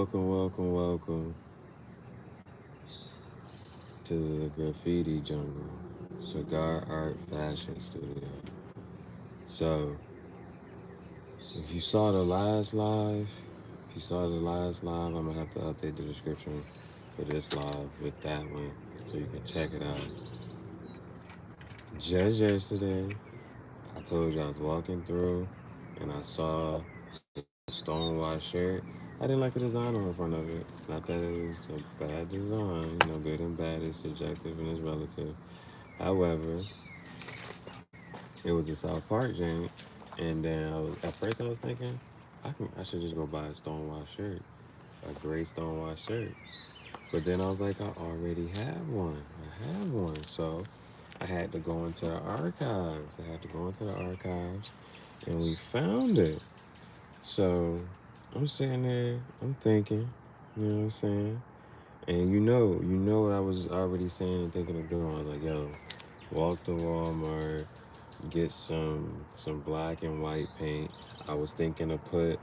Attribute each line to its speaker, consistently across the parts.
Speaker 1: welcome to the Graffiti Jungle, Cigar Art Fashion Studio. So, if you saw the last live, I'm gonna have to update the description for this live with that one so you can check it out. Just yesterday, I told you I was walking through and I saw a stonewashed shirt. I didn't like the design on the front of it. Not that it was a bad design, good and bad is subjective and is relative. However, it was a South Park joint, and then at first I was thinking, I should just go buy a stonewashed shirt, a gray stonewashed shirt. But then I was like, I already have one. I have one, so I had to go into the archives. And we found it. So I'm sitting there, I'm thinking, you know what I'm saying? And you know what I was already saying and thinking of doing. I was like, yo, walk to Walmart, get some black and white paint. I was thinking to put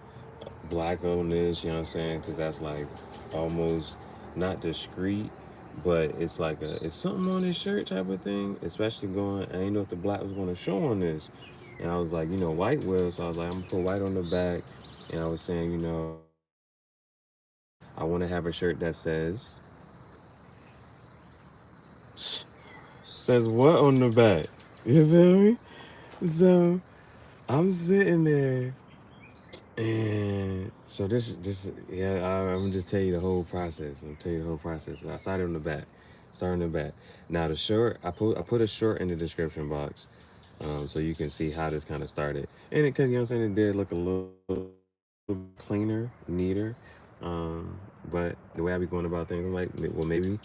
Speaker 1: black on this, you know what I'm saying? Because that's like almost not discreet, but it's like it's something on this shirt type of thing. Especially going, I didn't know if the black was going to show on this, and I was like, white will. So I was like, I'm gonna put white on the back, and I was saying, I want to have a shirt that says what on the back. You feel me? So I'm sitting there. And so I'm gonna just tell you the whole process. I started on the back. Now the short, I put a short in the description box, so you can see how this kind of started. And because it did look a little cleaner, neater. But the way I be going about things, I'm like, well, maybe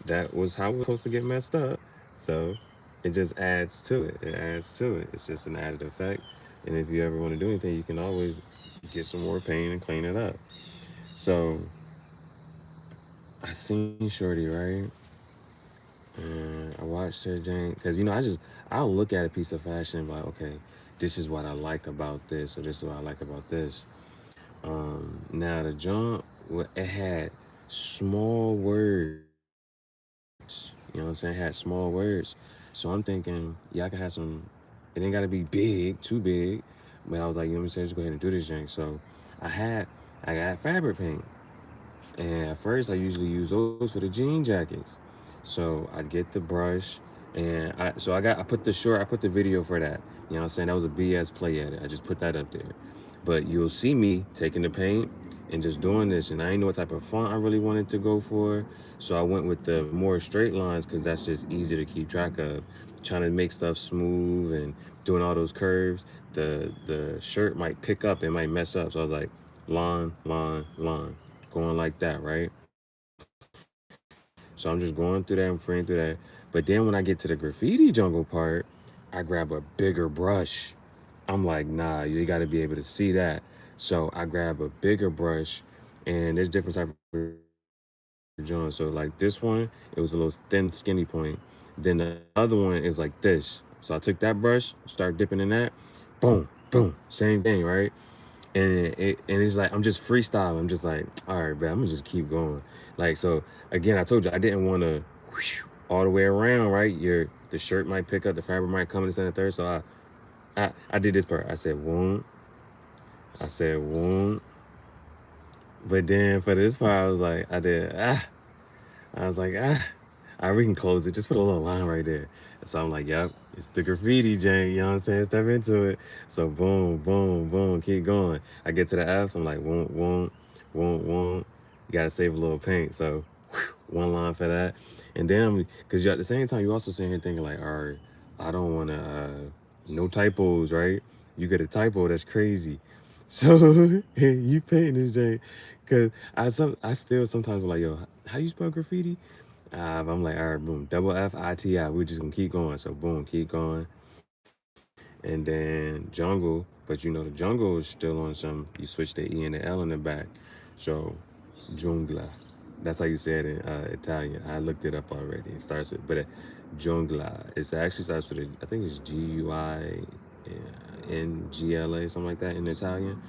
Speaker 1: that was how we're supposed to get messed up. So it just adds to it. It's just an added effect. And if you ever want to do anything, you can always get some more paint and clean it up. So I seen Shorty, right? And I watched her Jane because I'll look at a piece of fashion and be like, okay, this is what I like about this, or this is what I like about this. Now the jump, it had small words. You know what I'm saying? It had small words. So I'm thinking, yeah, I can have some. It ain't gotta be big, too big. But I was like, you know what I'm saying? Just go ahead and do this jank. So I had, I got fabric paint. And at first, I usually use those for the jean jackets. So I'd get the brush, and I put the video for that. You know what I'm saying? That was a BS play at it. I just put that up there. But you'll see me taking the paint and just doing this. And I didn't know what type of font I really wanted to go for. So I went with the more straight lines because that's just easier to keep track of. Trying to make stuff smooth and doing all those curves, the shirt might pick up and might mess up. So I was like, line, going like that, right? So I'm just going through that and freeing through that. But then when I get to the graffiti jungle part, I grab a bigger brush. I'm like, nah, you got to be able to see that. So I grab a bigger brush, and there's different type of joints. So like this one, it was a little thin, skinny point. Then the other one is like this. So I took that brush, started dipping in that, boom, same thing, right? And it's like I'm just freestyling. I'm just like, all right, man, I'm gonna just keep going. Like so, again, I told you I didn't want to all the way around, right? The shirt might pick up, the fabric might come in the center third. So I did this part. I said won't. But then for this part, I was like, I was like, all right, we can close it. Just put a little line right there. So I'm like, yep, it's the graffiti, Jane. You know what I'm saying? Step into it. So boom, keep going. I get to the F's. I'm like, won't. You gotta save a little paint. So one line for that. And then, because you at the same time, you also sitting here thinking like, all right, I don't want to, no typos, right? You get a typo, that's crazy. So you painting this, Jane. Cause I still sometimes be like, yo, how you spell graffiti? I'm like, all right, boom, double FITI. We're just gonna keep going. So boom, keep going. And then jungle, but the jungle is still on some. You switch the E and the L in the back. So jungla. That's how you say it in Italian. I looked it up already. It starts with, but jungla. It actually starts with I think it's GUINGLA, something like that in Italian.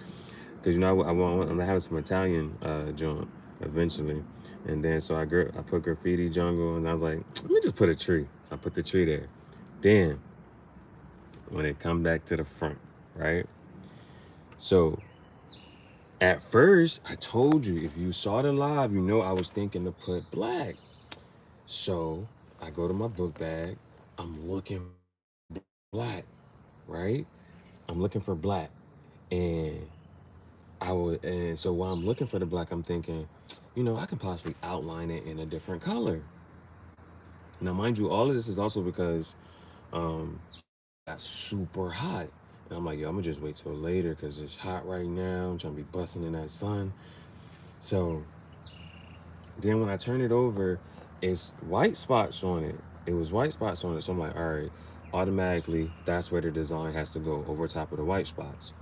Speaker 1: because you know I'm having some Italian joint eventually, and then so I put graffiti jungle, and I was like, let me just put a tree. So I put the tree there. Then when it come back to the front, right? So at first, I told you, if you saw the live, you know I was thinking to put black. So I go to my book bag. I'm looking black, right? I'm looking for black. And and so while I'm looking for the black, I'm thinking, I can possibly outline it in a different color. Now, mind you, all of this is also because um got super hot. And I'm like, yo, I'm gonna just wait till later because it's hot right now. I'm trying to be busting in that sun. So then when I turn it over, it's white spots on it. It was white spots on it. So I'm like, all right, automatically that's where the design has to go, over top of the white spots.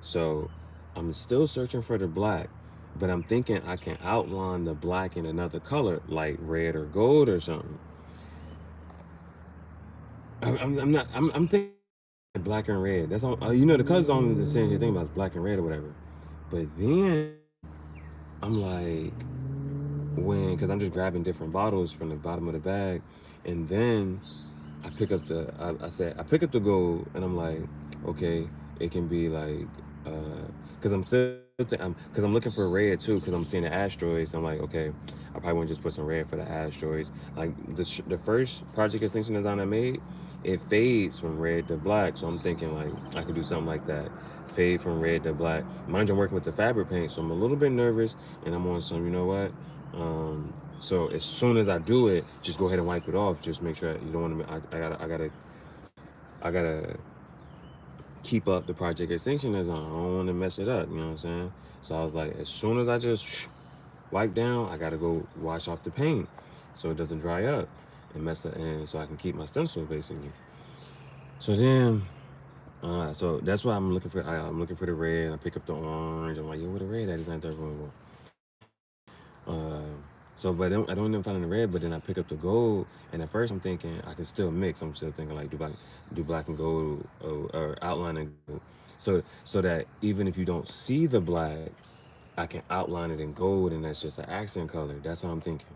Speaker 1: So I'm still searching for the black, but I'm thinking I can outline the black in another color, like red or gold or something. I'm thinking black and red. That's all. The colors on the same thing about is black and red or whatever. But then I'm like, because I'm just grabbing different bottles from the bottom of the bag, and then I pick up I said I pick up the gold, and I'm like, okay, it can be like, because I'm looking for red too, because I'm seeing the asteroids. I'm like, okay, I probably want to just put some red for the asteroids. Like the first project extinction design I made, it fades from red to black, so I'm thinking like I could do something like that, fade from red to black. Mind you, I'm working with the fabric paint, so I'm a little bit nervous, and I'm on some, you know what? So as soon as I do it, just go ahead and wipe it off. Just make sure you don't want to. I gotta keep up the project extinction design. I don't want to mess it up. You know what I'm saying? So I was like, as soon as I just wipe down, I gotta go wash off the paint so it doesn't dry up and mess it, and so I can keep my stencil basically. So then, so that's why I'm looking for. I'm looking for the red. I pick up the orange. I'm like, yo, where the red at? It's not that wrong. So, but I don't even find the red. But then I pick up the gold, and at first I'm thinking I can still mix. I'm still thinking like do black and gold, or outline and gold, so that even if you don't see the black, I can outline it in gold, and that's just an accent color. That's what I'm thinking.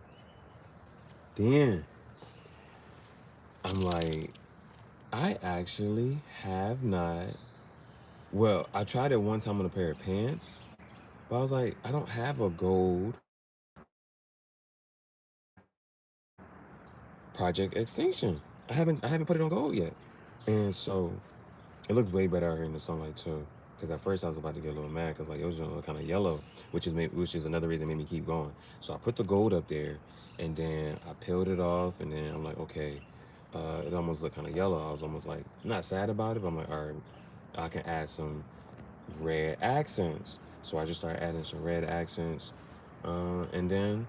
Speaker 1: Then I'm like, I actually have not. Well, I tried it one time on a pair of pants, but I was like, I don't have a gold project extinction. I haven't put it on gold yet. And so it looked way better out here in the sunlight too. Because at first I was about to get a little mad because like it was gonna look kind of yellow, which is another reason that made me keep going. So I put the gold up there, and then I peeled it off, and then I'm like, okay, it almost looked kind of yellow. I was almost like not sad about it, but I'm like, all right, I can add some red accents. So I just started adding some red accents, and then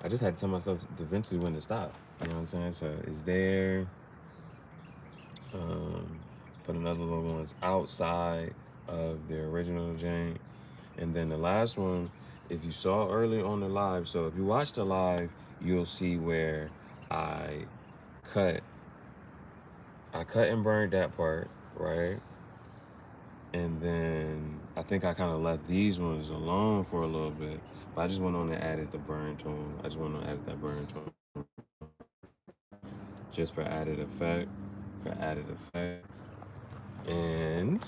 Speaker 1: I just had to tell myself eventually when to stop. You know what I'm saying? So it's there. Um, put another little ones outside of the original jank. And then the last one, if you saw early on the live, so if you watch the live, you'll see where I cut I cut and burned that part, right? And then I think I kind of left these ones alone for a little bit. But I just went on and added the burn tone. I just went on and added that burn tone just for added effect. For added effect. And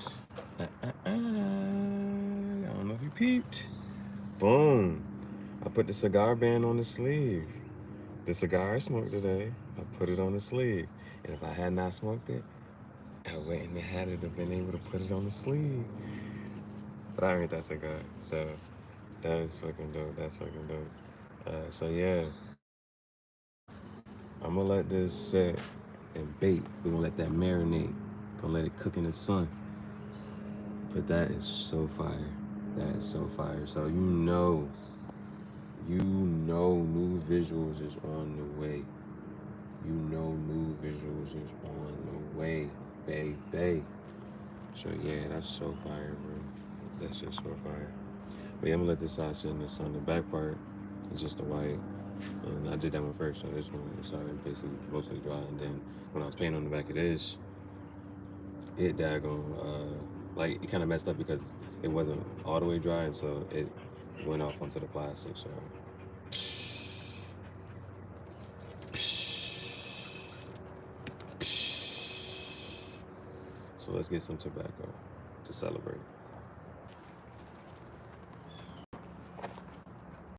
Speaker 1: I don't know if you peeped. Boom. I put the cigar band on the sleeve. The cigar I smoked today, I put it on the sleeve. And if I had not smoked it, I went and had it have been able to put it on the sleeve. But I ain't that cigar. So that is fucking dope. That's fucking dope. So yeah, I'm gonna let this set and bake. We're gonna let that marinate. Gonna let it cook in the sun. But that is so fire. That is so fire. So new visuals is on the way. New visuals is on the way, baby. So yeah, that's so fire, bro. That's just so fire. But yeah, I'm gonna let this side sit in the sun. The back part is just the white. And I did that one first, so this one is already basically mostly dry. And then when I was painting on the back of this, it daggone Like it kind of messed up because it wasn't all the way dry, and so it went off onto the plastic. So, so let's get some tobacco to celebrate.